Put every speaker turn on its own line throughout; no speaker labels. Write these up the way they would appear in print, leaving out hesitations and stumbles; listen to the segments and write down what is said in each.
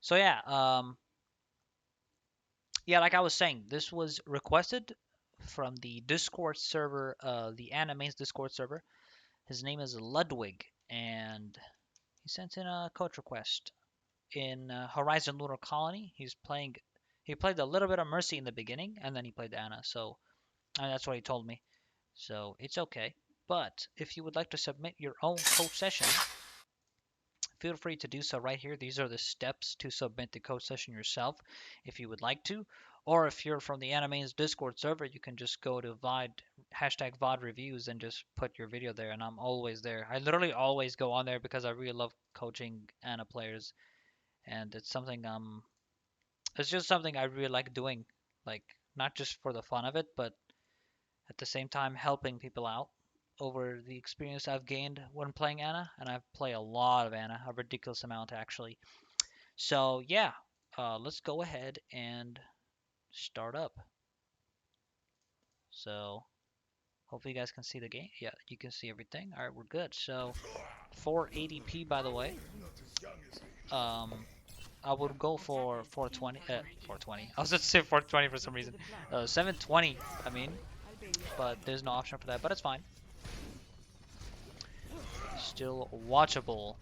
So yeah, like I was saying, this was requested from the Discord server, the Animains Discord server. His name is Ludwig, and he sent in a coach request in Horizon Lunar Colony. He played a little bit of Mercy in the beginning, and then he played Ana. So and that's what he told me. So it's okay. But if you would like to submit your own coach session, feel free to do so right here. These are the steps to submit the code session yourself if you would like to. Or if you're from the Animains Discord server, you can just go to hashtag VOD reviews and just put your video there. And I'm always there. I literally always go on there because I really love coaching Ana players. And it's just something I really like doing. Like, not just for the fun of it, but at the same time helping people out over the experience I've gained when playing Ana, and I play a lot of Ana, a ridiculous amount actually. So yeah, let's go ahead and start up. So hopefully you guys can see the game. Yeah, you can see everything. All right, we're good. So 480p by the way. Um, I would go for 420. 420. I was just say 420 for some reason. 720. I mean, but there's no option for that. But it's fine. Still watchable.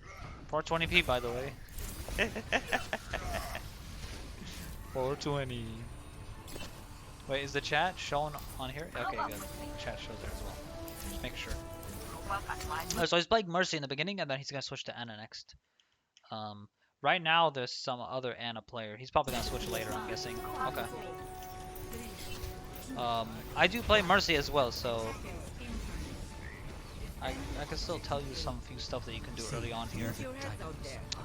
420p by the way. 420. Wait, is the chat shown on here? Okay, good. Chat shows there as well. Just make sure. So he's playing Mercy in the beginning, and then he's gonna switch to Ana next. Um, right now there's some other Ana player. He's probably gonna switch later, I'm guessing. Okay. I do play Mercy as well, so I can still tell you some few stuff that you can do early on here.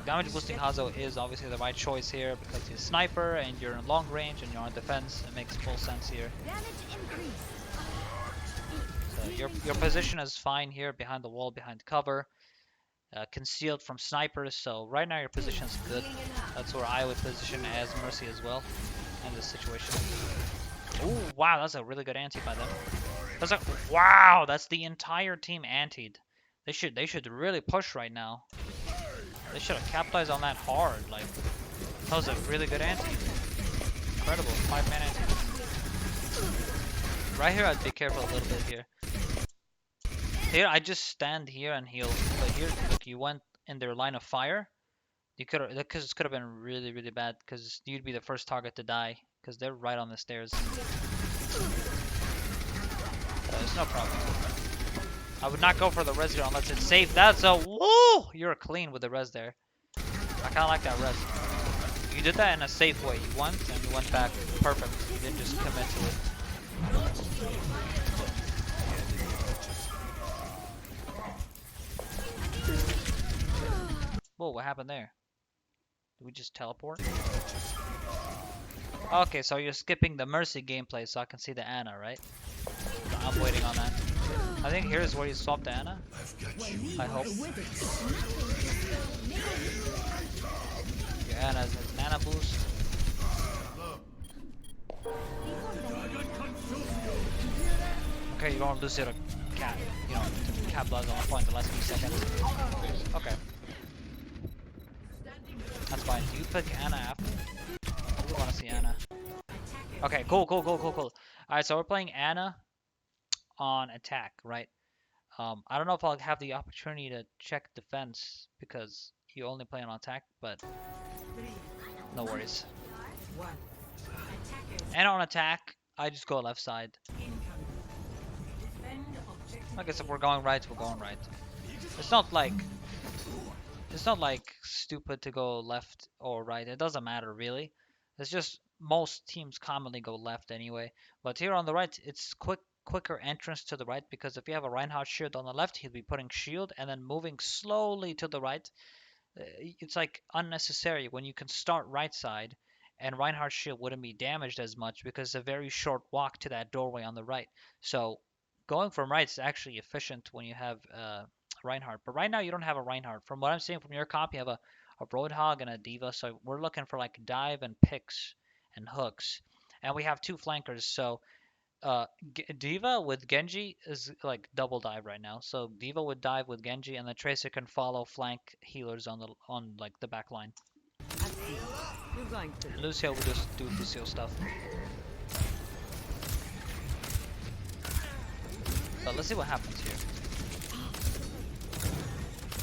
Damage boosting Hazo is obviously the right choice here because he's a sniper and you're in long range and you're on defense. It makes full sense here. So your position is fine here behind the wall, behind cover, concealed from snipers. So right now your position is good. That's where I would position as Mercy as well in this situation. Oh wow, that's a really good anti by them. That's a wow, that's the entire team antied. They should really push right now. They should have capitalized on that hard. Like that was a really good anti. Incredible. 5-man anti. Right here I'd be careful a little bit here. Here I just stand here and heal. But here look, you went in their line of fire. You could have because it could have been really bad because you'd be the first target to die because they're right on the stairs. It's no problem. I would not go for the res here unless it's safe. That's a woo! You're clean with the res there. I kind of like that res. You did that in a safe way. You went and you went back. Perfect. You didn't just commit to it. Whoa, what happened there? Did we just teleport? Okay, so you're skipping the Mercy gameplay so I can see the Ana, right? I'm waiting on that. I think here's where you swap to Ana. I hope. Your Ana has a mana boost. Okay, you don't lose it a cat. You know, cat blood's on the point in the last few seconds. Okay. That's fine. Do you pick Ana after? I really want to see Ana. Okay, cool. Alright, so we're playing Ana on attack, right? I don't know if I'll have the opportunity to check defense because you only play on attack, but no worries. And on attack, I just go left side. I guess if we're going right, we're going right. It's not like stupid to go left or right. It doesn't matter really. It's just most teams commonly go left anyway. But here on the right, it's quicker entrance to the right because if you have a Reinhardt shield on the left, he'll be putting shield and then moving slowly to the right. It's like unnecessary when you can start right side and Reinhardt's shield wouldn't be damaged as much because it's a very short walk to that doorway on the right. So going from right is actually efficient when you have Reinhardt. But right now you don't have a Reinhardt. From what I'm seeing from your comp, you have a Roadhog and a D.Va. So we're looking for like dive and picks and hooks. And we have two flankers. So D.Va with Genji is like double dive right now. So D.Va would dive with Genji, and the Tracer can follow flank healers on like the back line. Lucio will just do Lucio stuff. But let's see what happens here.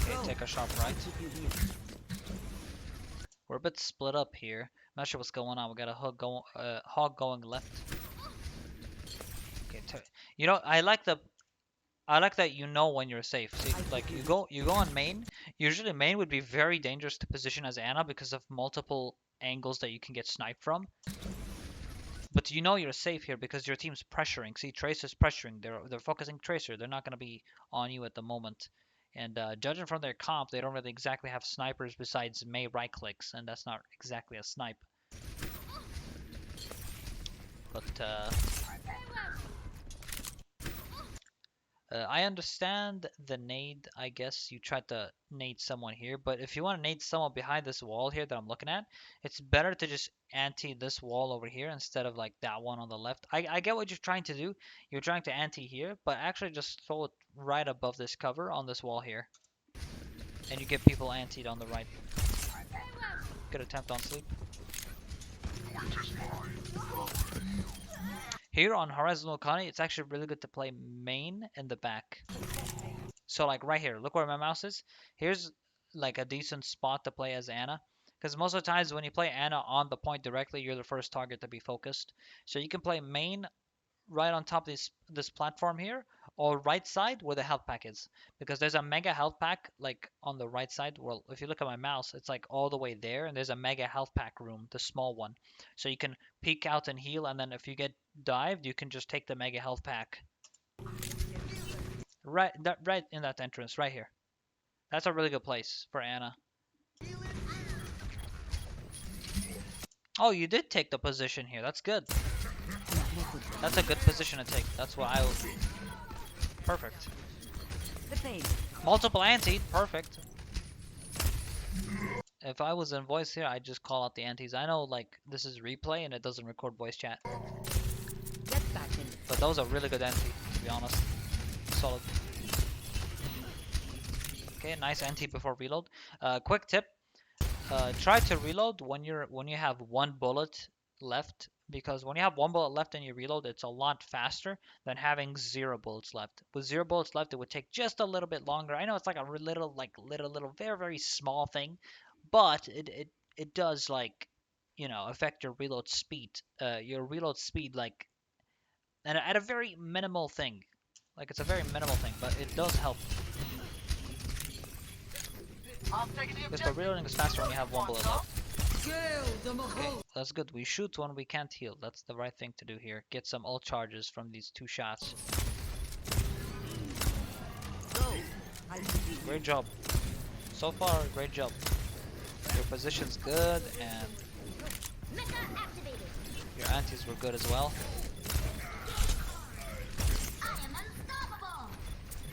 Okay, take a sharp right. We're a bit split up here. I'm not sure what's going on. We got a hog going left. Okay, you know, I like that you know when you're safe. See, like you go on main. Usually main would be very dangerous to position as Ana because of multiple angles that you can get sniped from. But you know you're safe here because your team's pressuring. See, Tracer's pressuring. They're focusing Tracer. They're not gonna be on you at the moment. And judging from their comp, they don't really exactly have snipers besides Mei right clicks, and that's not exactly a snipe. But I understand the nade. I guess you tried to nade someone here, but if you want to nade someone behind this wall here that I'm looking at, it's better to just anti this wall over here instead of like that one on the left. I get what you're trying to do. You're trying to anti here, but actually just throw it right above this cover on this wall here. And you get people antied on the right. Good attempt on sleep. Here on Horizontal Aunii, it's actually really good to play main in the back. So like right here, look where my mouse is. Here's like a decent spot to play as Ana. Because most of the times when you play Ana on the point directly, you're the first target to be focused. So you can play main right on top of this platform here, or right side where the health pack is, because there's a mega health pack like on the right side. Well, if you look at my mouse, it's like all the way there, and there's a mega health pack room, the small one, so you can peek out and heal, and then if you get dived, you can just take the mega health pack right in that entrance right here. That's a really good place for Ana. Oh, you did take the position here. That's good. That's a good position to take. That's what I will. Perfect. Multiple anti. Perfect. If I was in voice here, I'd just call out the antis. I know, like, this is replay and it doesn't record voice chat. But those are really good anti, to be honest. Solid. Okay, nice anti before reload. Quick tip. Try to reload when you have one bullet left, because when you have one bullet left and you reload, it's a lot faster than having 0 bullets left. With 0 bullets left, it would take just a little bit longer. I know it's like a little very small thing, but it does, like, you know, affect your reload speed. Like, and at a very minimal thing. Like, it's a very minimal thing, but it does help. Because the reloading is faster when you have one bullet left. Okay, that's good. We shoot when we can't heal. That's the right thing to do here. Get some ult charges from these 2 shots. Great job. So far, great job. Your position's good, and your antis were good as well.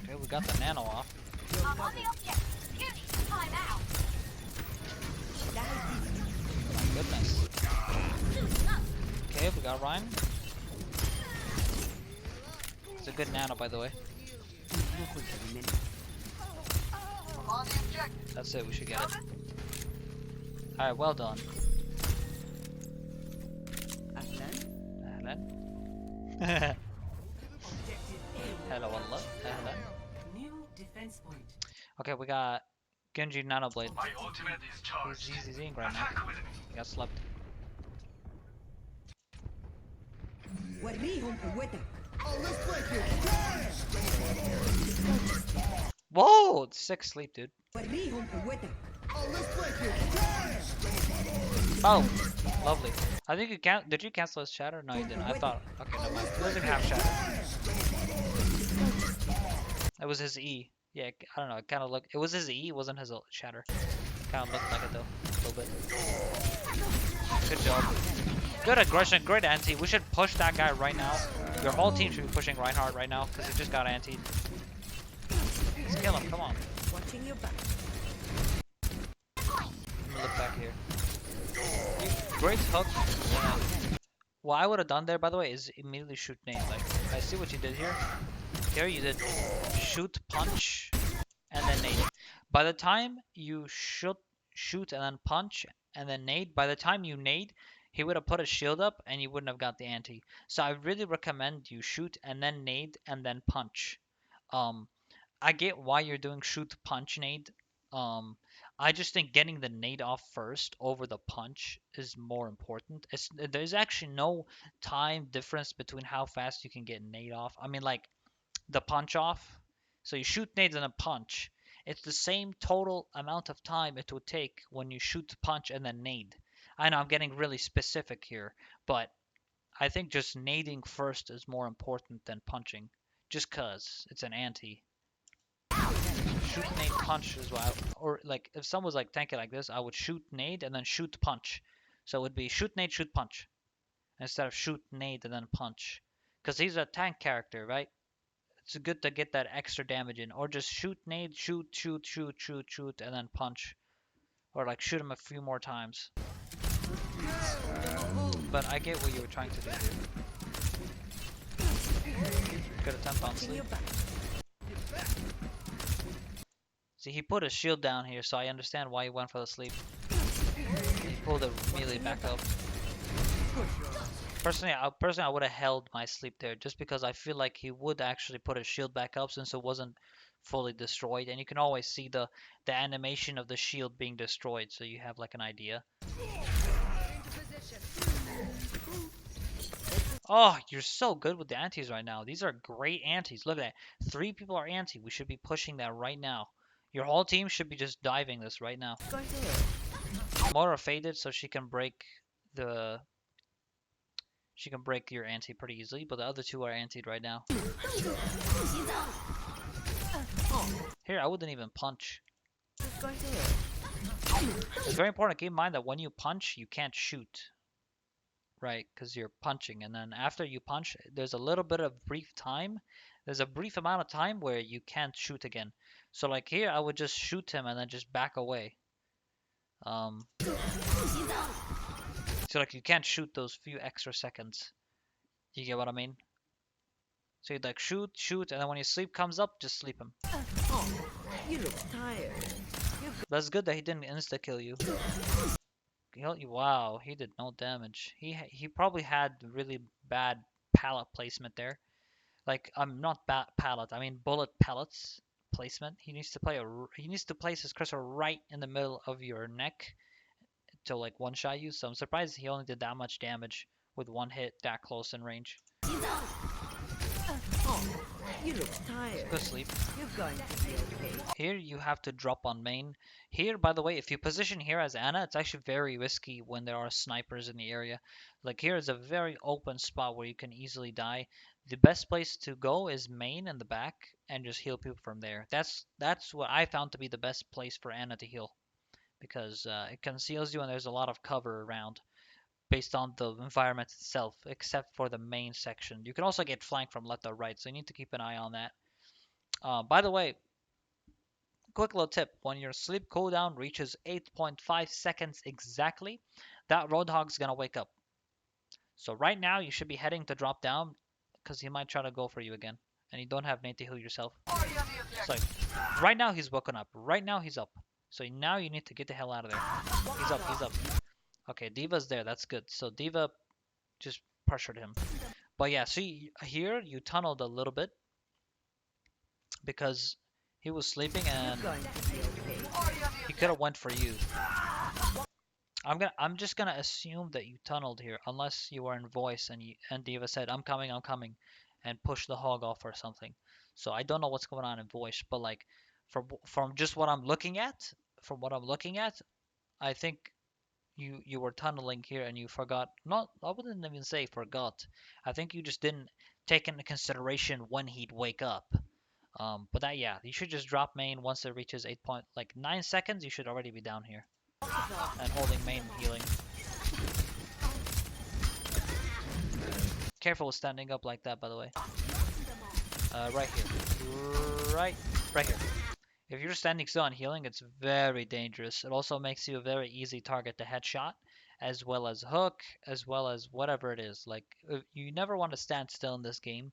Okay, we got the nano off. My goodness. Okay, we got Ryan. It's a good nano, by the way. That's it, we should get it. Alright, well done. Ahlan. Hello, Allah. Ahlan. Okay, we got Genji Nanoblade. He's in right now. He got slept. Whoa! 6 sleep, dude. Oh, lovely. I think you can't. Did you cancel his shatter? No, you didn't. I thought. Okay, never mind. He doesn't have shatter. It was his E. Yeah, I don't know. It kind of looked. It was his E. It wasn't his shatter. Kind of looked like it though, a little bit. Good job. Good aggression. Great anti. We should push that guy right now. Your whole team should be pushing Reinhardt right now because he just got antied. Let's kill him. Come on. Watching your back. Look back here. Great hook. What I would have done there, by the way, is immediately shoot nade. Like, I see what you did here. Here you did shoot, punch, and then nade. By the time you shoot shoot and then punch and then nade. By the time you nade, he would have put a shield up and you wouldn't have got the anti. So I really recommend you shoot and then nade and then punch. Um, I get why you're doing shoot punch nade. Um, I just think getting the nade off first over the punch is more important. There's actually no time difference between how fast you can get nade off. I mean, like the punch off. So you shoot nades and a punch. It's the same total amount of time it would take when you shoot punch and then nade. I know I'm getting really specific here, but I think just nading first is more important than punching, just cause it's an anti. Shoot nade punch is what or like if someone was like tanking like this, I would shoot nade and then shoot punch. So it would be shoot nade shoot punch instead of shoot nade and then punch, because he's a tank character, right? It's good to get that extra damage in, or just shoot nade, shoot, and then punch, or like shoot him a few more times. But I get what you were trying to do here. Good attempt on sleep. See, he put his shield down here, so I understand why he went for the sleep. He pulled the melee back up. Personally, I would have held my sleep there, just because I feel like he would actually put his shield back up since it wasn't fully destroyed, and you can always see the animation of the shield being destroyed, so you have like an idea. Oh, you're so good with the antis right now. These are great antis. Look at that. 3 people are anti. We should be pushing that right now. Your whole team should be just diving this right now. Mora faded, so she can break the... She can break your anti pretty easily, but the other 2 are antied right now. Here, I wouldn't even punch. It's very important to keep in mind that when you punch, you can't shoot. Right, because you're punching, and then after you punch, there's a little bit of brief time. There's a brief amount of time where you can't shoot again. So like here, I would just shoot him and then just back away. So like you can't shoot those few extra seconds. You get what I mean? So you'd like shoot, and then when your sleep comes up, just sleep him.
Oh, you look tired.
That's good that he didn't insta-kill you. Wow, he did no damage. He probably had really bad pallet placement there. Like not pallet, I mean bullet pellets placement. He needs to place his crystal right in the middle of your neck to like one shot you. So I'm surprised he only did that much damage with one hit that close in range.
Oh, you look tired.
Go sleep.
You're going to be okay.
Here you have to drop on main. Here, by the way, if you position here as Ana, it's actually very risky when there are snipers in the area. Like here is a very open spot where you can easily die. The best place to go is main in the back and just heal people from there. That's what I found to be the best place for Ana to heal, because it conceals you and there's a lot of cover around based on the environment itself, except for the main section. You can also get flanked from left or right, so you need to keep an eye on that. By the way, quick little tip, when your sleep cooldown reaches 8.5 seconds exactly, that Roadhog's gonna wake up. So right now you should be heading to drop down, because he might try to go for you again, and you don't have Nate to heal yourself. So right now he's woken up. Right now he's up. So now you need to get the hell out of there. He's up, he's up. Okay, D.Va's there, that's good. So D.Va just pressured him. But yeah, see here you tunneled a little bit because he was sleeping and he could have went for you. I'm just gonna assume that you tunneled here, unless you were in voice and D.Va said I'm coming, and push the hog off or something. So I don't know what's going on in voice, but like from just what I'm looking at, I think you were tunneling here and you forgot. Not, I wouldn't even say forgot. I think you just didn't take into consideration when he'd wake up. But that, yeah, you should just drop main once it reaches 9 seconds. You should already be down here and holding main and healing. Careful with standing up like that, by the way. Right here, right here. If you're standing still and healing, it's very dangerous. It also makes you a very easy target to headshot, as well as hook, as well as whatever it is. Like, you never want to stand still in this game.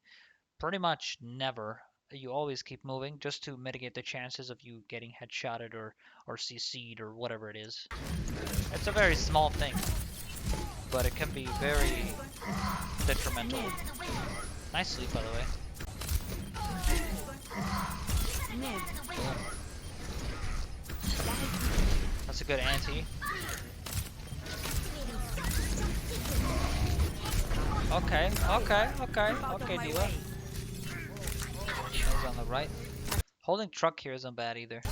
Pretty much never. you always keep moving just to mitigate the chances of you getting headshotted or CC'd or whatever it is. It's a very small thing, but it can be very detrimental. Nice sleep, by the way. That's a good anti. Okay, Diva. He's on the right. Holding truck here isn't bad either.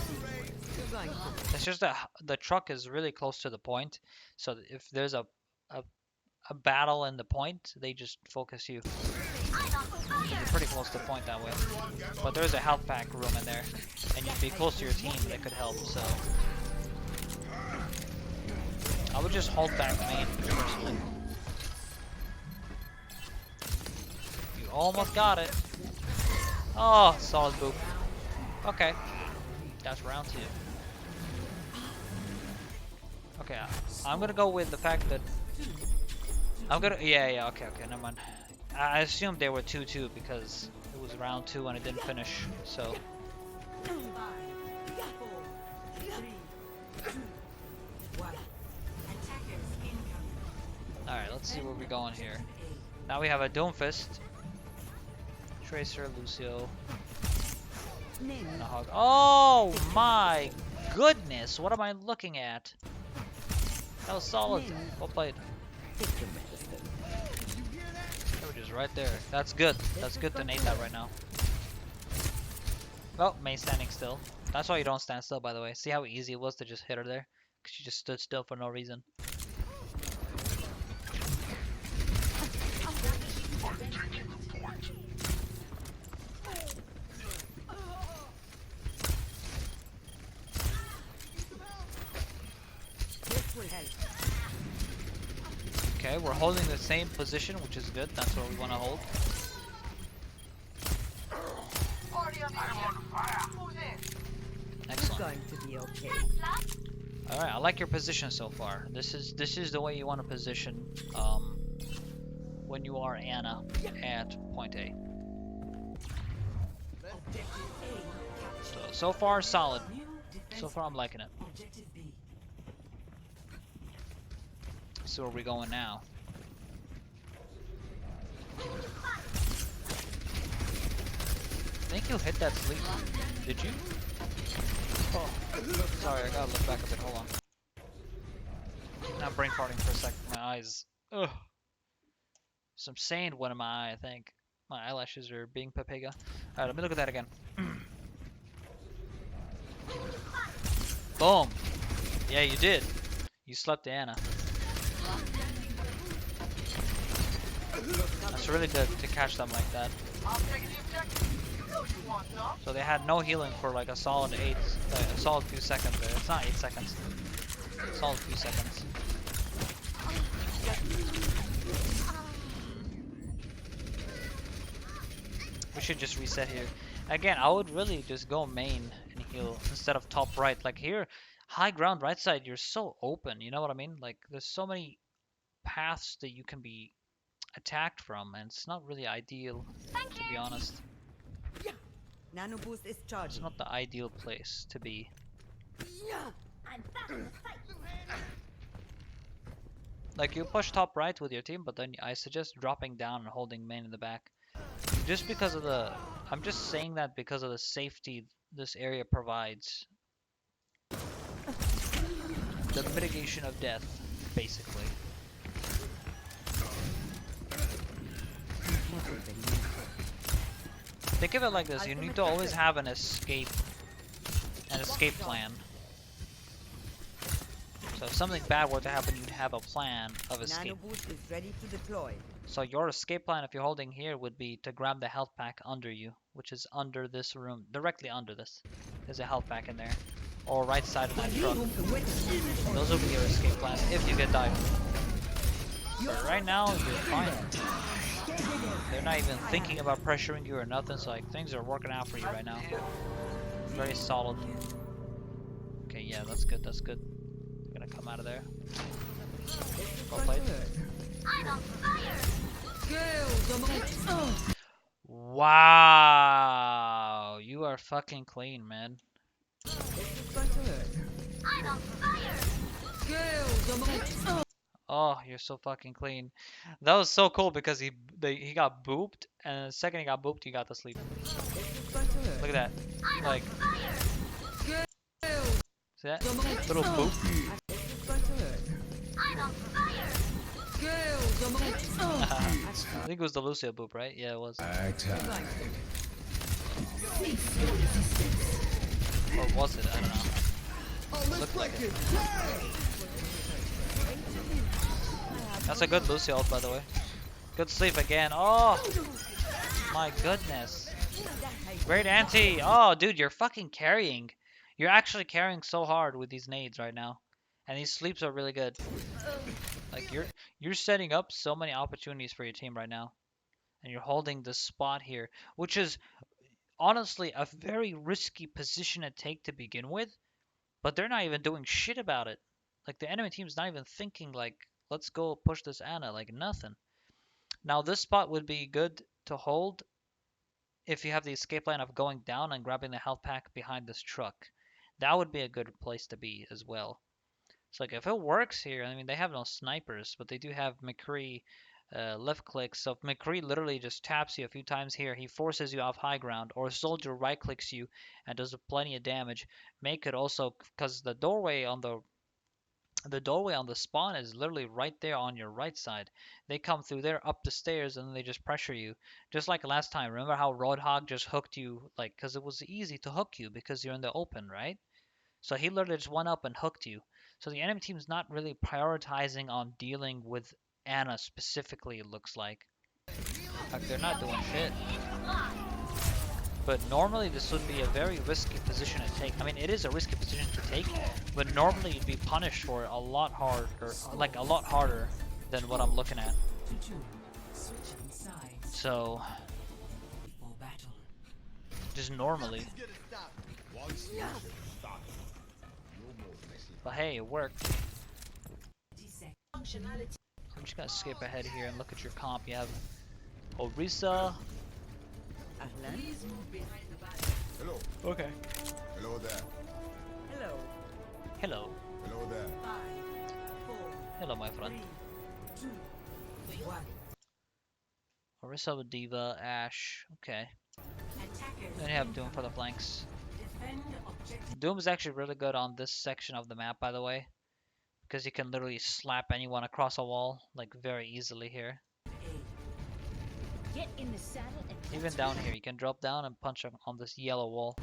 It's just that the truck is really close to the point, so if there's a battle in the point, they just focus you. You're pretty close to the point that way. But there's a health pack room in there, and you'd be close to your team that could help, so... I would just hold back main, personally. You almost got it. Oh, solid boop. Okay. That's round 2. Okay, I'm gonna go with the fact that... Yeah, okay, never mind. I assumed they were 2-2 because it was round 2 and it didn't finish, so... Alright, let's see where we're going here. Now we have a Doomfist, Tracer, Lucio, and a Hog. Oh my goodness! What am I looking at? That was solid. Well played. They were just right there. That's good. That's good to nade that right now. Oh, Mei standing still. That's why you don't stand still, by the way. See how easy it was to just hit her there? Because she just stood still for no reason. Okay, we're holding the same position, which is good. That's what we want to hold. Excellent.
Going to be okay.
All right, I like your position so far. This is the way you want to position when you are Ana at point A. So far solid. So far I'm liking it. So where are we going now? I think you hit that sleep. Did you? Oh, sorry, I gotta look back a bit. Hold on. Now brain farting for a second. My eyes. Ugh. Some sand went in my eye, I think. My eyelashes are being Pepega. Alright, let me look at that again. Boom. Yeah, you did. You slept Ana. That's really good to catch them like that. So they had no healing for like a solid a solid few seconds there. It's not 8 seconds. A solid few seconds. We should just reset here. Again, I would really just go main and heal instead of top right. Like here, high ground right side, you're so open. You know what I mean? Like there's so many paths that you can be attacked from, and it's not really ideal, to be honest.
Nano boost is
It's
charging.
not the ideal place to be. Like you push top right with your team, but then I suggest dropping down and holding main in the back. Just because of the... I'm just saying that because of the safety this area provides. The mitigation of death, basically. Think of it like this, you need to always have an escape plan. So if something bad were to happen, you'd have a plan of escape.
Nano boost is ready to deploy.
So your escape plan, if you're holding here, would be to grab the health pack under you, which is under this room, directly under this. There's a health pack in there. Or right side of that truck. Those will be your escape plans if you get dived. But right now, you're fine. They're not even thinking about pressuring you or nothing, so like things are working out for you right now. Very solid. Okay, yeah, that's good, that's good. You're gonna come out of there. Well played. Wow! are fucking clean, man.
This is going to hurt.
Oh, you're so fucking clean. That was so cool because he got booped, and the second he got booped, he got to sleep.
This is going to hurt.
Look at that. Like, see that? Little boop.
This is going to hurt.
I think it was the Lucio boop, right? Yeah, it was. Or was it? I don't know. Looked like it. That's a good Lucio ult, by the way. Good sleep again. Oh! My goodness. Great anti. Oh, dude, you're fucking carrying. You're actually carrying so hard with these nades right now. And these sleeps are really good. Like, you're setting up so many opportunities for your team right now. And you're holding this spot here, which is honestly a very risky position to take to begin with. But they're not even doing shit about it. Like, the enemy team's not even thinking, like, let's go push this Ana. Like, nothing. Now, this spot would be good to hold if you have the escape line of going down and grabbing the health pack behind this truck. That would be a good place to be as well. So, like, if it works here, I mean, they have no snipers, but they do have McCree left click. So if McCree literally just taps you a few times here, he forces you off high ground, or a soldier right clicks you and does plenty of damage. Make it also, because the doorway on the spawn is literally right there on your right side. They come through there up the stairs and then they just pressure you. Just like last time. Remember how Roadhog just hooked you, like, because it was easy to hook you because you're in the open, right? So he literally just went up and hooked you. So the enemy team's not really prioritizing on dealing with Ana specifically, it looks like. In fact, they're not doing shit. But normally this would be a very risky position to take. I mean, it is a risky position to take, but normally you'd be punished for it a lot harder, like a lot harder than what I'm looking at. So, just normally. But hey, it worked. I'm just gonna skip ahead here and look at your comp. You have Orisa.
Hello.
Okay.
Hello there.
Hello.
Hello.
Hello there.
5, 4,
Hello, my friend.
3, 2, 1.
Orisa with Diva, Ashe. Okay. Then you have Doom for the flanks. Doom is actually really good on this section of the map, by the way, because you can literally slap anyone across a wall, like, very easily here.
Get in the saddle and
Even down here, you can drop down and punch on this yellow wall.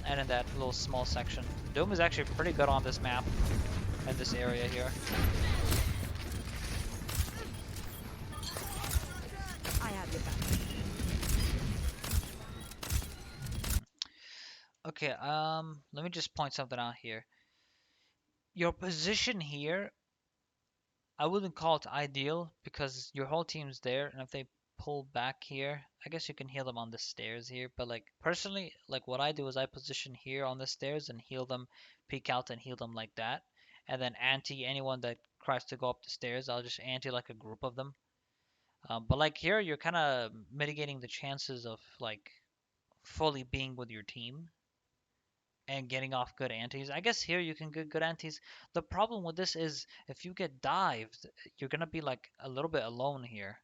And in that little small section. Doom is actually pretty good on this map, in this area here.
I have your back.
Okay, let me just point something out here. Your position here, I wouldn't call it ideal because your whole team's there, and if they pull back here, I guess you can heal them on the stairs here, but like personally, like what I do is I position here on the stairs and heal them, peek out and heal them like that, and then anti anyone that tries to go up the stairs, I'll just anti like a group of them. But like here, you're kind of mitigating the chances of like fully being with your team and getting off good antis. I guess here you can get good antis. The problem with this is if you get dived, you're gonna be like a little bit alone here.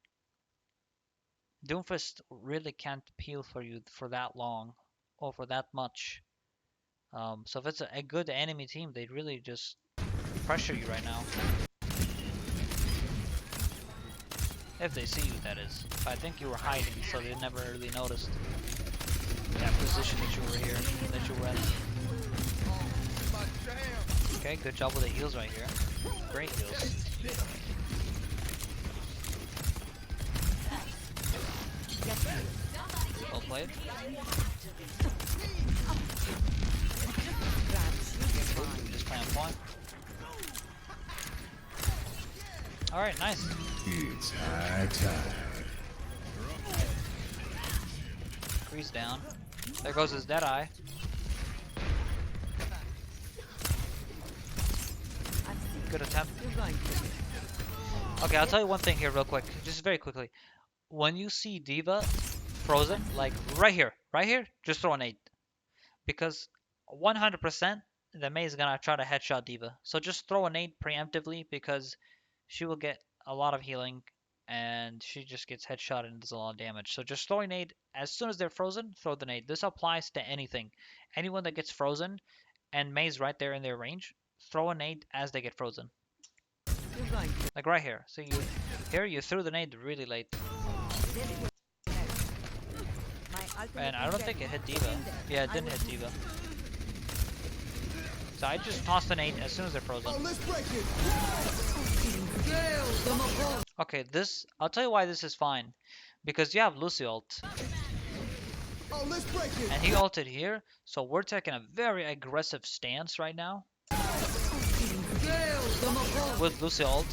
Doomfist really can't peel for you for that long or for that much. So if it's a good enemy team, they'd really just pressure you right now. If they see you, that is. But I think you were hiding, so they never really noticed that position that you were here, that you were in. Okay, good job with the heals right here. Great heals. Well played. Ooh, just playing point. Alright, nice.
It's high time.
Freeze down. There goes his Deadeye. Good attempt. Okay, I'll tell you one thing here real quick. Just very quickly. When you see Diva, frozen, like right here, just throw an 8. Because 100% the Mei is gonna try to headshot Diva. So just throw an 8 preemptively because she will get a lot of healing and she just gets headshot and does a lot of damage. So just throw a nade as soon as they're frozen, throw the nade. This applies to anything. Anyone that gets frozen and Mei's right there in their range, throw a nade as they get frozen.
You're going to.
Like right here. So you threw the nade really late.
My ultimate
And I
is
don't
dead.
think it hit Diva. Yeah, it didn't hit Diva. So I just tossed the nade as soon as they're frozen.
Let's break it.
Okay, this I'll tell you why this is fine. Because you have Lucy ult.
Oh, let's break it.
And he ulted here, so we're taking a very aggressive stance right now. With Lucy ult.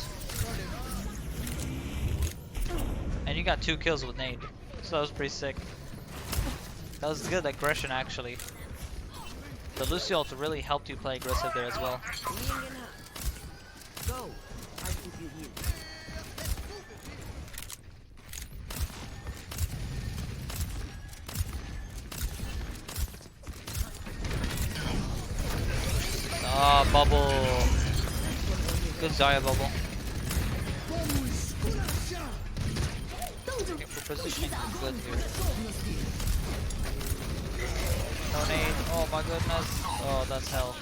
And you got 2 kills with nade. So that was pretty sick. That was good aggression actually. The Lucy ult really helped you play aggressive there as well.
Go. I keep you here.
Ah, bubble. Good Zarya bubble. Okay, we're positioning good here. No nade. Oh my goodness. Oh, that's hell.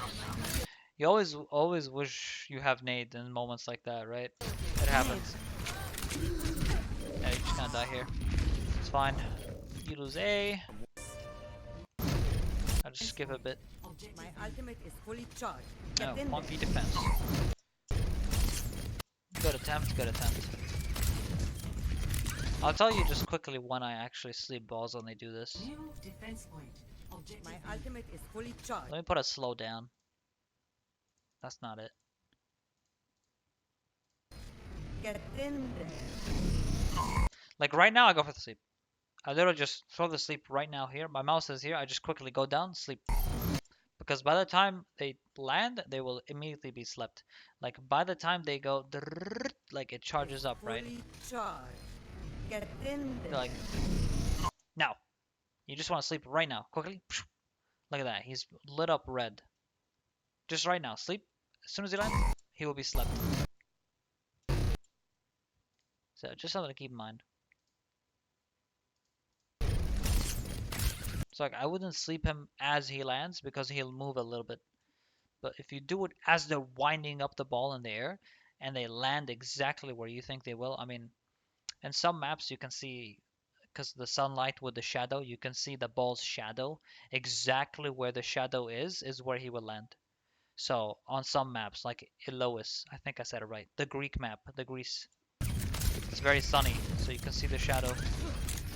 You always wish you have nade in moments like that, right? It happens. Yeah, you just gonna die here. It's fine. You lose A. I'll just skip a bit.
My ultimate is fully charged.
No,
Get in
1v defense. Good attempt, good attempt. I'll tell you just quickly when I actually sleep balls when they do this.
there. My ultimate is fully charged.
Let me put a slow down. That's not it.
Get in there.
Like right now I go for the sleep. I literally just throw the sleep right now here. My mouse is here. I just quickly go down, sleep. Because by the time they land, they will immediately be slept. Like by the time they go, like it charges up, right?
Fully charged. Get in
They're
there.
like, now. You just want to sleep right now, quickly. Look at that. He's lit up red. Just right now, sleep. As soon as he lands, he will be slept. So just something to keep in mind. So like I wouldn't sleep him as he lands because he'll move a little bit. But if you do it as they're winding up the ball in the air and they land exactly where you think they will, I mean, in some maps you can see, because the sunlight with the shadow, you can see the ball's shadow. Exactly where the shadow is where he will land. So on some maps, like Elois, I think I said it right, the Greek map, the Greece, it's very sunny, so you can see the shadow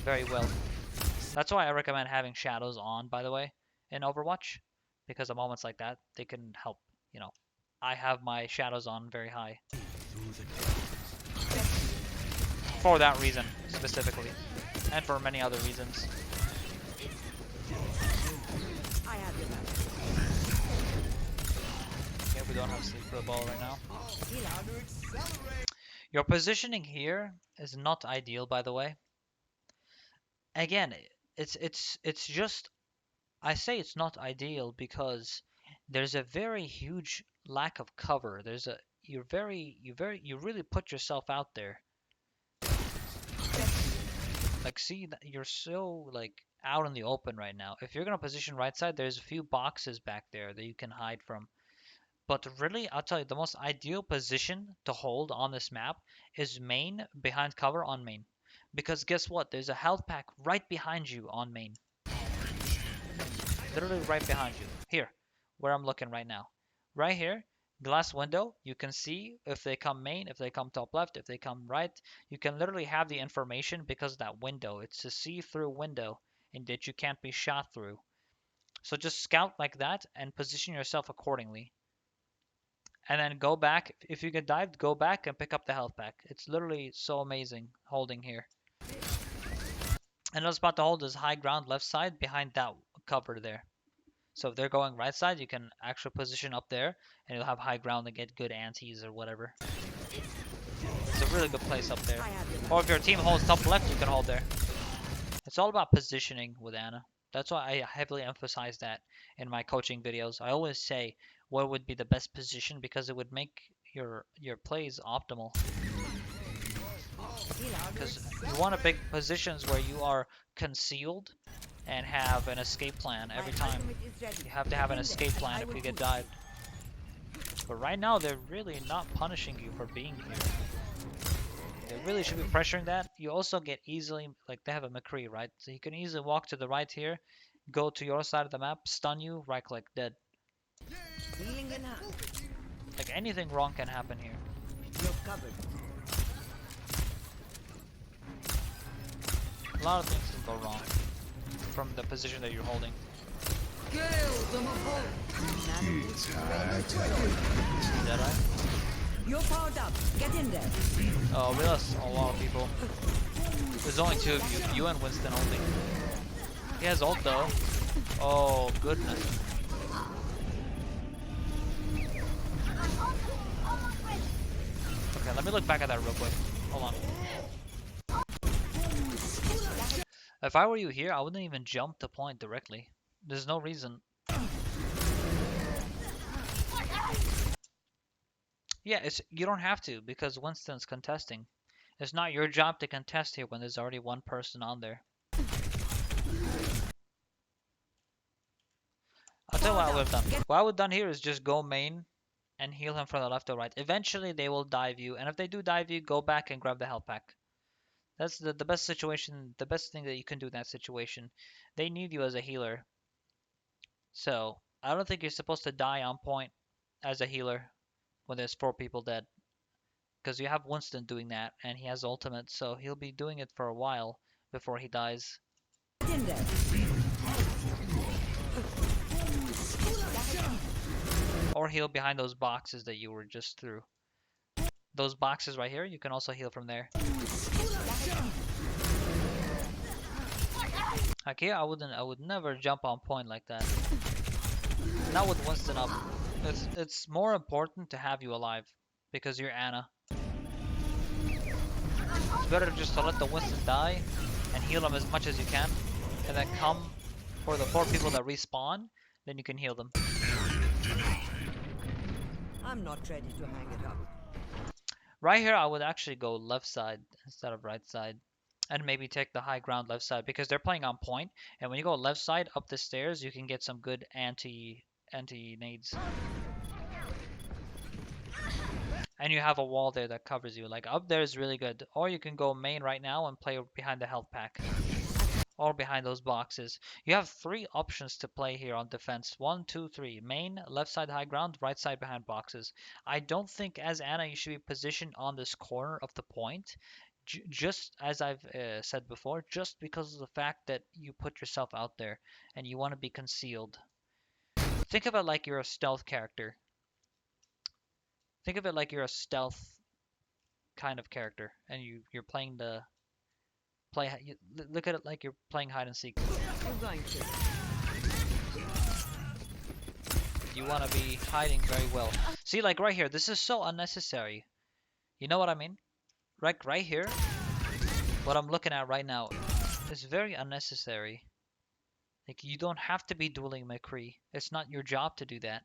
very well. That's why I recommend having shadows on, by the way, in Overwatch, because at moments like that, they can help, you know. I have my shadows on very high. For that reason, specifically. And for many other reasons.
I have your back.
Okay, we don't have sleep for the ball right now.
Heal out.
Your positioning here is not ideal, by the way. Again, it's just, I say it's not ideal because there's a very huge lack of cover. There's a you really put yourself out there. Like see that you're so like out in the open right now. If you're gonna position right side, there's a few boxes back there that you can hide from. But really, I'll tell you, the most ideal position to hold on this map is main behind cover on main. Because guess what? There's a health pack right behind you on main. Literally right behind you. Here, where I'm looking right now. Right here, glass window. You can see if they come main, if they come top left, if they come right. You can literally have the information because of that window. It's a see-through window and that you can't be shot through. So just scout like that and position yourself accordingly. And then go back. If you get dived, go back and pick up the health pack. It's literally so amazing holding here. And I was about to hold this high ground left side behind that cover there. So if they're going right side, you can actually position up there and you'll have high ground to get good antis or whatever. It's a really good place up there.
I have your back.
Or if your team holds top left, you can hold there. It's all about positioning with Ana. That's why I heavily emphasize that in my coaching videos. I always say what would be the best position because it would make your plays optimal. Because you want to pick positions where you are concealed and have an escape plan every time. You have to have an escape plan if you get dived. But right now, they're really not punishing you for being here. They really should be pressuring that. You also get easily, like they have a McCree, right? So you can easily walk to the right here, go to your side of the map, stun you, right click, dead. Like anything wrong can happen here.
You're covered.
A lot of things can go wrong from the position that you're holding. Dead eye?
You're powered up. Get in there.
Oh, we lost a lot of people. There's only two of you. You and Winston only. He has ult though. Oh, goodness. Okay, let me look back at that real quick. Hold on. If I were you here, I wouldn't even jump the point directly. There's no reason. Yeah, you don't have to because Winston's contesting. It's not your job to contest here when there's already one person on there. I'll tell you what I would have done. What I would have done here is just go main and heal him from the left or right. Eventually they will dive you, and if they do dive you, go back and grab the health pack. That's the best situation, the best thing that you can do in that situation. They need you as a healer. So, I don't think you're supposed to die on point as a healer when there's 4 people dead. Because you have Winston doing that, and he has ultimate, so he'll be doing it for a while before he dies. Or heal behind those boxes that you were just through. Those boxes right here, you can also heal from there. Like here, I would never jump on point like that. Not with Winston up. It's more important to have you alive because you're Ana. It's better just to let the Winston die and heal them as much as you can, and then come for the 4 people that respawn. Then you can heal them.
I'm not ready to hang it up.
Right here, I would actually go left side instead of right side. And maybe take the high ground left side because they're playing on point. And when you go left side up the stairs, you can get some good anti-nades. And you have a wall there that covers you. Like up there is really good. Or you can go main right now and play behind the health pack. Or behind those boxes. You have 3 options to play here on defense. 1, 2, 3. Main, left side high ground, right side behind boxes. I don't think as Ana you should be positioned on this corner of the point. Just as I've said before, just because of the fact that you put yourself out there and you want to be concealed. Think of it like you're a stealth character. Think of it like you're a stealth kind of character, and you're playing look at it like you're playing hide and seek.
You're going to.
You want to be hiding very well. See, like right here, this is so unnecessary. You know what I mean? Right here, what I'm looking at right now is very unnecessary. Like, you don't have to be dueling McCree. It's not your job to do that.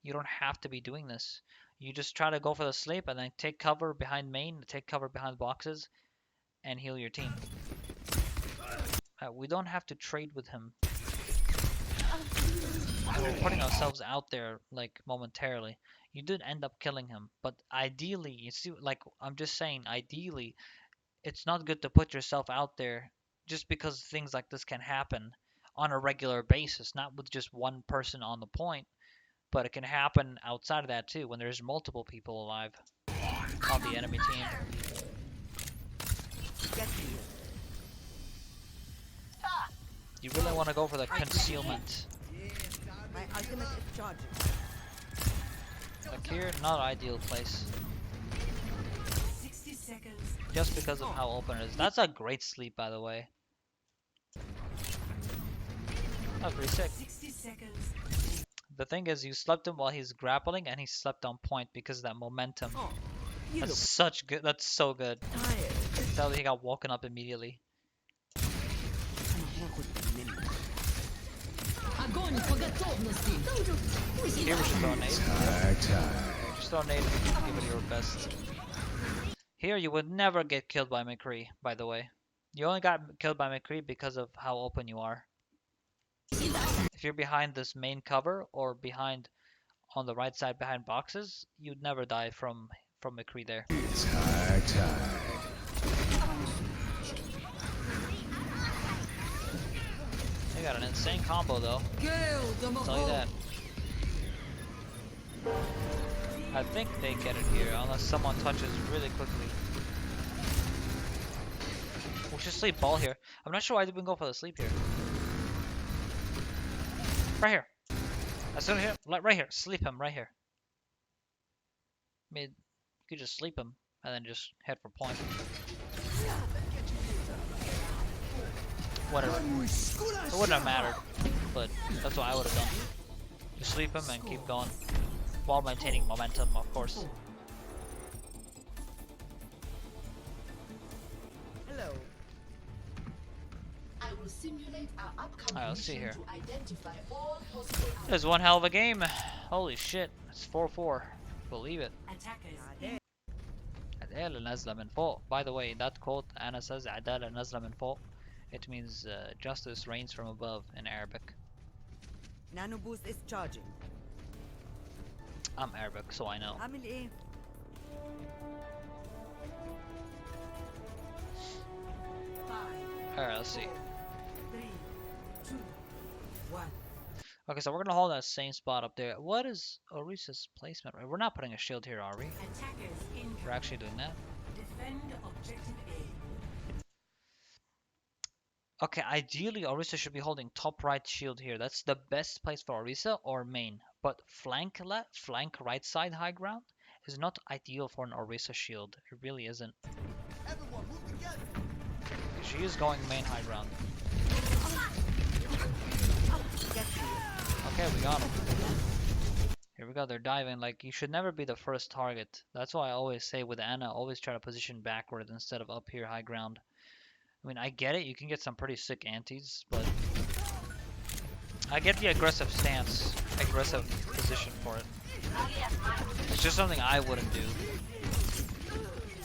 You don't have to be doing this. You just try to go for the sleep and then take cover behind main, take cover behind boxes, and heal your team. We don't have to trade with him. And we're putting ourselves out there, like, momentarily. You did end up killing him, but ideally, you see, like, I'm just saying, ideally, it's not good to put yourself out there just because things like this can happen on a regular basis, not with just one person on the point, but it can happen outside of that too, when there's multiple people alive on the enemy team. You really want to go for the concealment.
My ultimate is charging.
Like here, not ideal place.
60 seconds.
Just because of how open it is. That's a great sleep, by the way. That was pretty sick.
60 seconds.
The thing is, you slept him while he's grappling, and he slept on point because of that momentum.
Oh,
That's so good.
tired.
Tell he got woken up immediately.
could be nimble.
Here we should throw a nade. Just throw a nade and give it your best. Here you would never get killed by McCree, by the way. You only got killed by McCree because of how open you are. If you're behind this main cover or behind on the right side behind boxes, you'd never die from McCree there.
It's high tide.
They got an insane combo though. I'll tell you that. I think they get it here unless someone touches really quickly. We should sleep ball here. I'm not sure why they didn't go for the sleep here. Right here. As soon as here, right here. Sleep him right here. I mean, you could just sleep him and then just head for point. Whatever. It wouldn't have mattered, but that's what I would have done. Just sleep him and keep going while maintaining momentum, of course.
Hello.
I will simulate our upcoming
Alright, let's see
mission
here.
to identify all possible
This is one hell of a game. Holy shit. It's 4-4. Believe it.
Attackers.
عدالة نازلة من فوق. By the way, that quote Anna says عدالة نازلة من فوق. It means justice reigns from above in Arabic.
Nano boost is charging.
I'm Arabic, so I know.
عامل ايه؟
Alright, let's see.
3, 2, 1.
Okay, so we're gonna hold that same spot up there. What is Orisa's placement? We're not putting a shield here, are we? We're actually doing that.
Defend objective A.
Okay, ideally Orisa should be holding top right shield here. That's the best place for Orisa or main. But flank left, flank right side high ground is not ideal for an Orisa shield. It really isn't.
Everyone, move together.
She is going main high ground. Okay, we got him. Here we go, they're diving. Like, you should never be the first target. That's why I always say with Anna, always try to position backward instead of up here high ground. I mean, I get it, you can get some pretty sick antis, but I get the aggressive stance, aggressive position for it. It's just something I wouldn't do.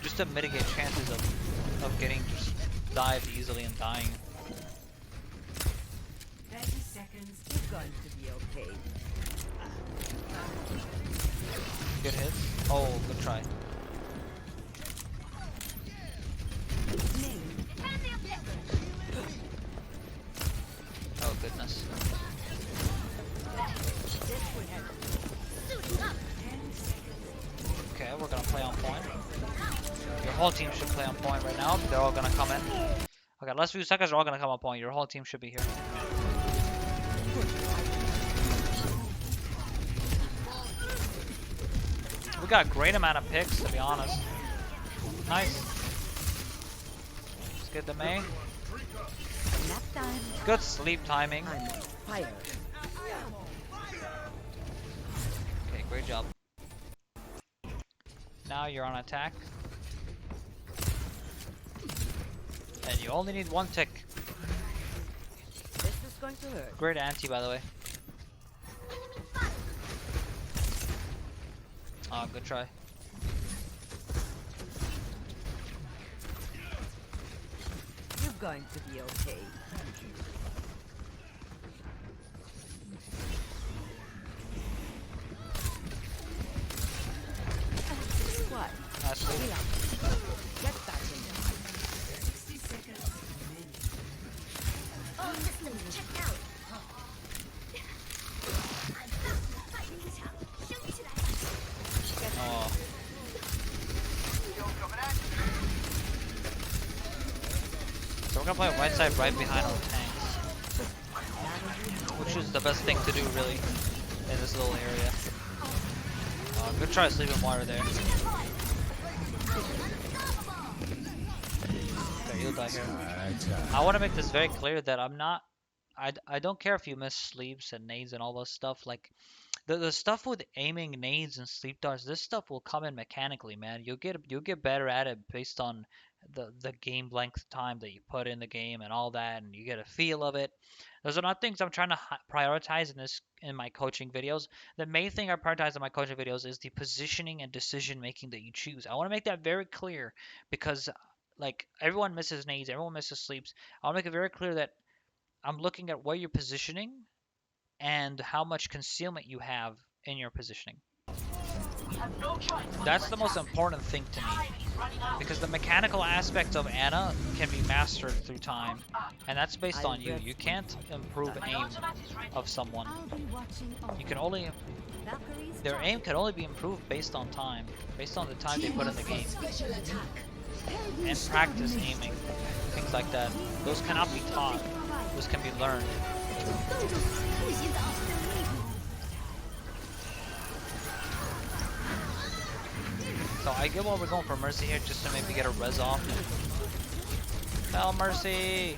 Just to mitigate chances of getting just dived easily and dying.
30 seconds. You're going to be okay.
Good hits. Oh, good try. Oh goodness. Okay, we're gonna play on point. Your whole team should play on point right now. They're all gonna come in. Okay, last few seconds are all gonna come on point. Your whole team should be here. We got a great amount of picks, to be honest. Nice. Let's get the May.
Nap time.
Good sleep timing.
I'm on fire.
Okay, great job. Now you're on attack. And you only need one tick.
This is going to hurt.
Great anti, by the way. Oh, good try.
You're going to be okay. What?
Nice sleep.
Heal up. Get back in there. 60 seconds.
all systems checked out.
Oh. So we're gonna play right side right behind our tanks. Which is the best thing to do really in this little area. Good try to sleep in water there. Okay, you'll die here. I want to make this very clear that I'm not I don't care if you miss sleeps and nades and all this stuff. Like the stuff with aiming nades and sleep darts, this stuff will come in mechanically, man. You'll get better at it based on the game length time that you put in the game and all that, and you get a feel of it. Those are not things I'm trying to prioritize in my coaching videos. The main thing I prioritize in my coaching videos is the positioning and decision making that you choose. I want to make that very clear because like everyone misses nades, everyone misses sleeps. I want to make it very clear that I'm looking at where you're positioning and how much concealment you have in your positioning. That's the most important thing to me because the mechanical aspects of Ana can be mastered through time, and that's based on you. You can't improve aim of someone. You can only their aim can only be improved based on time, based on the time they put in the game and practice aiming, things like that. Those cannot be taught. Those can be learned. So I get why we're going for Mercy here, just to maybe get a res off. Hell, Mercy! I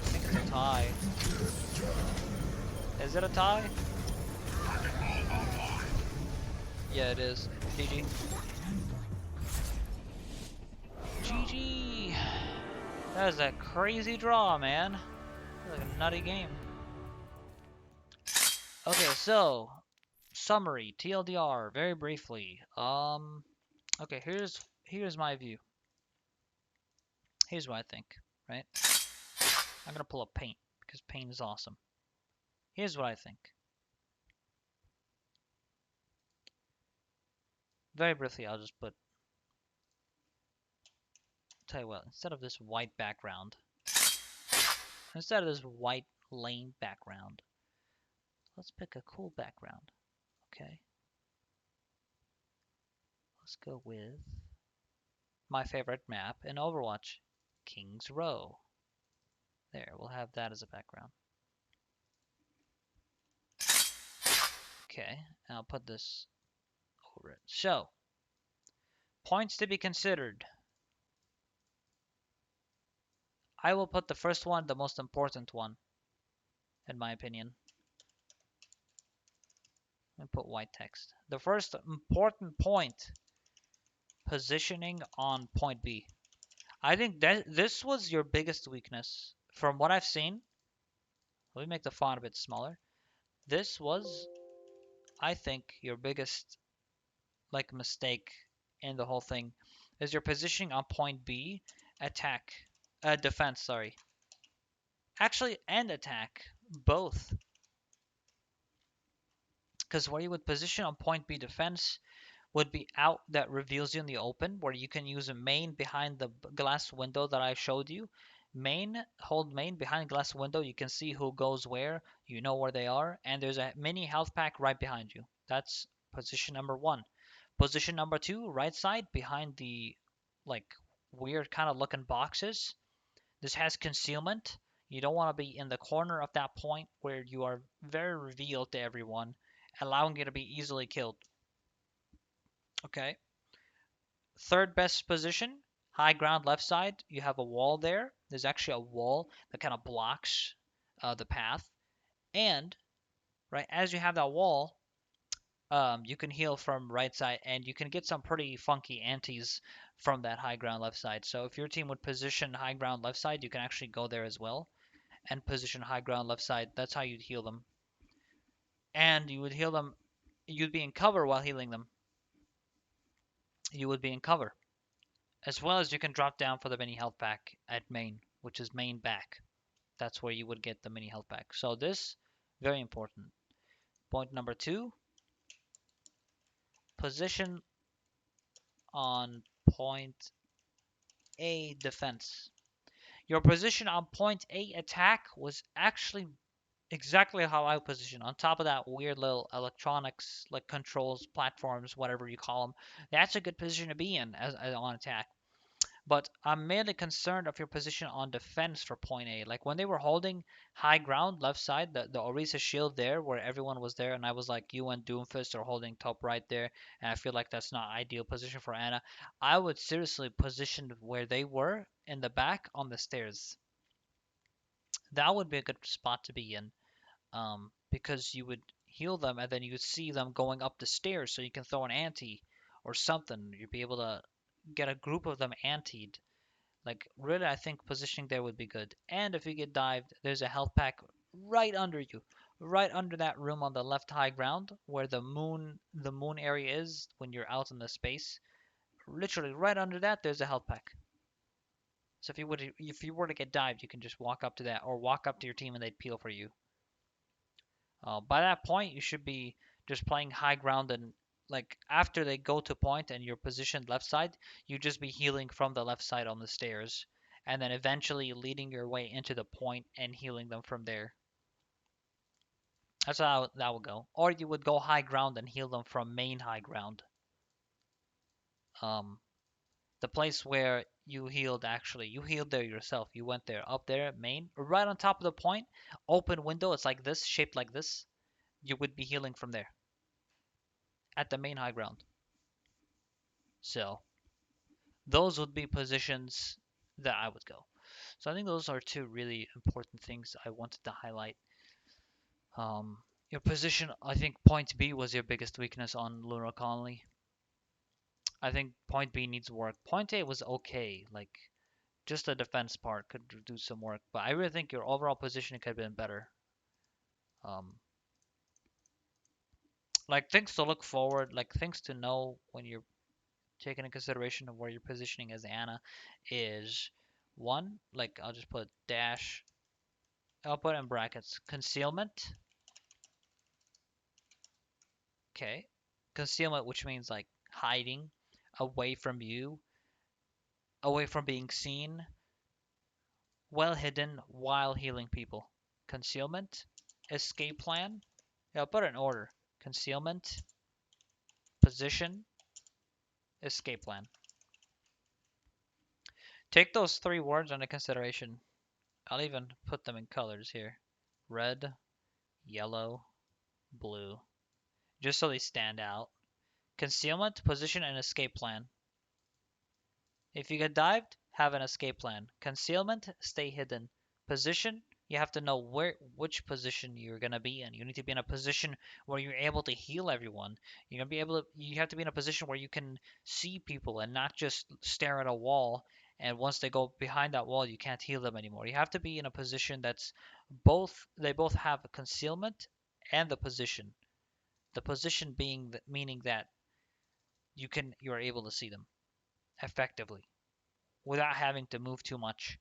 think it's a tie. Is it a tie? Yeah, it is. GG. GG! That was a crazy draw, man. Like a nutty game. Okay, so summary, TLDR, very briefly. Okay, here's my view. Here's what I think, right? I'm gonna pull up paint because paint is awesome. Here's what I think. Very briefly, I'll just tell you what, instead of this white background, instead of this white lame background, let's pick a cool background, okay? Let's go with my favorite map in Overwatch, King's Row. There, we'll have that as a background. Okay, and I'll put this over it. So, points to be considered. I will put the first one, the most important one, in my opinion. And put white text. The first important point, positioning on point B. I think that this was your biggest weakness. From what I've seen, let me make the font a bit smaller. This was, I think, your biggest mistake in the whole thing is your positioning on point B, defense, sorry. Actually, and attack, both. Because where you would position on point B defense would be out that reveals you in the open, where you can use a main behind the glass window that I showed you. Hold main behind glass window, you can see who goes where, you know where they are, and there's a mini health pack right behind you. That's position number 1. Position number 2, right side behind the weird kind of looking boxes. This has concealment. You don't want to be in the corner of that point where you are very revealed to everyone, allowing you to be easily killed. Okay. Third best position, high ground left side. You have a wall there. There's actually a wall that kind of blocks the path. And right as you have that wall, you can heal from right side, and you can get some pretty funky antis from that high ground left side. So if your team would position high ground left side, you can actually go there as well and position high ground left side. That's how you'd heal them. And you would heal them. You'd be in cover while healing them. You would be in cover. As well as you can drop down for the mini health pack at main, which is main back. That's where you would get the mini health pack. So this, very important. Point number 2, position on point A defense. Your position on point A attack was actually exactly how I position. On top of that weird little electronics, like controls, platforms, whatever you call them. That's a good position to be in as on attack. But I'm mainly concerned of your position on defense for point A. Like when they were holding high ground left side, the Orisa shield there where everyone was there, and I was like, you and Doomfist are holding top right there, and I feel like that's not ideal position for Ana. I would seriously position where they were in the back on the stairs. That would be a good spot to be in, because you would heal them and then you would see them going up the stairs, so you can throw an anti or something. You'd be able to get a group of them antied. Like, really, I think positioning there would be good. And if you get dived, there's a health pack right under you, right under that room on the left high ground where the moon area is when you're out in the space. Literally right under that, there's a health pack. So if you were to get dived, you can just walk up to that or walk up to your team and they'd peel for you. By that point, you should be just playing high ground and like after they go to point and you're positioned left side, you just be healing from the left side on the stairs, and then eventually leading your way into the point and healing them from there. That's how that would go. Or you would go high ground and heal them from main high ground. Um, the place where you healed actually, you healed there yourself. You went there, up there, main, right on top of the point, open window. It's like this, shaped like this. You would be healing from there at the main high ground. So those would be positions that I would go. So I think those are two really important things I wanted to highlight. Um, your position, I think point B was your biggest weakness on Lunar Colony. I think point B needs work. Point A was okay, like just the defense part could do some work, but I really think your overall positioning could have been better. Um, like things to look forward, like things to know when you're taking into consideration of where you're positioning as Anna is one, like I'll just put dash, I'll put in brackets, concealment. Okay. Concealment, which means like hiding away from you, away from being seen, well hidden while healing people. Concealment, escape plan. Yeah, I'll put it in order. Concealment, position, escape plan. Take those three words into consideration. I'll even put them in colors here. Red, yellow, blue. Just so they stand out. Concealment, position, and escape plan. If you get dived, have an escape plan. Concealment, stay hidden. Position, you have to know which position you're gonna be in. You need to be in a position where you're able to heal everyone. You have to be in a position where you can see people and not just stare at a wall. And once they go behind that wall, you can't heal them anymore. You have to be in a position that's they both have concealment and the position. The position being meaning that you're able to see them effectively without having to move too much.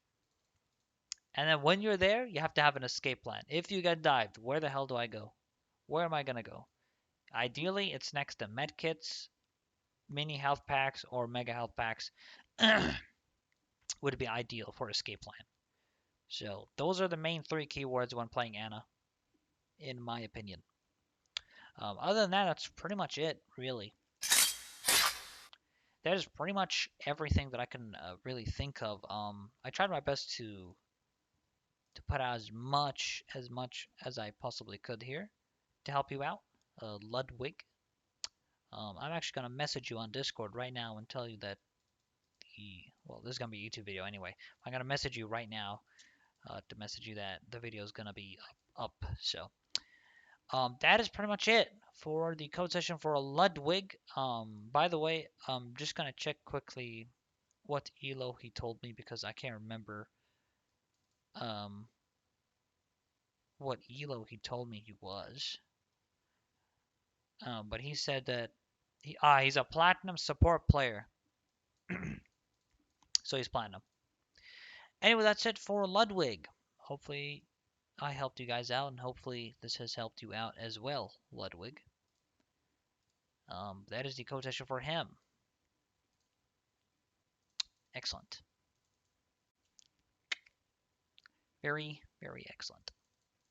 And then when you're there, you have to have an escape plan. If you get dived, where the hell do I go? Where am I going to go? Ideally, it's next to medkits, mini health packs, or mega health packs would be ideal for escape plan. So those are the main three keywords when playing Anna, in my opinion. Other than that, that's pretty much it, really. That is pretty much everything that I can really think of. I tried my best to put out as I possibly could here to help you out. Ludwig. I'm actually gonna message you on Discord right now and tell you that this is gonna be a YouTube video anyway. I'm gonna message you right now to message you that the video is gonna be up. So that is pretty much it for the code session for Ludwig. By the way, I'm just gonna check quickly what elo he told me because I can't remember what elo he told me he was. But he said that he's a platinum support player. So he's platinum. Anyway, that's it for Ludwig. Hopefully I helped you guys out, and hopefully this has helped you out as well, Ludwig. That is the quotation for him. Excellent. Very, very excellent.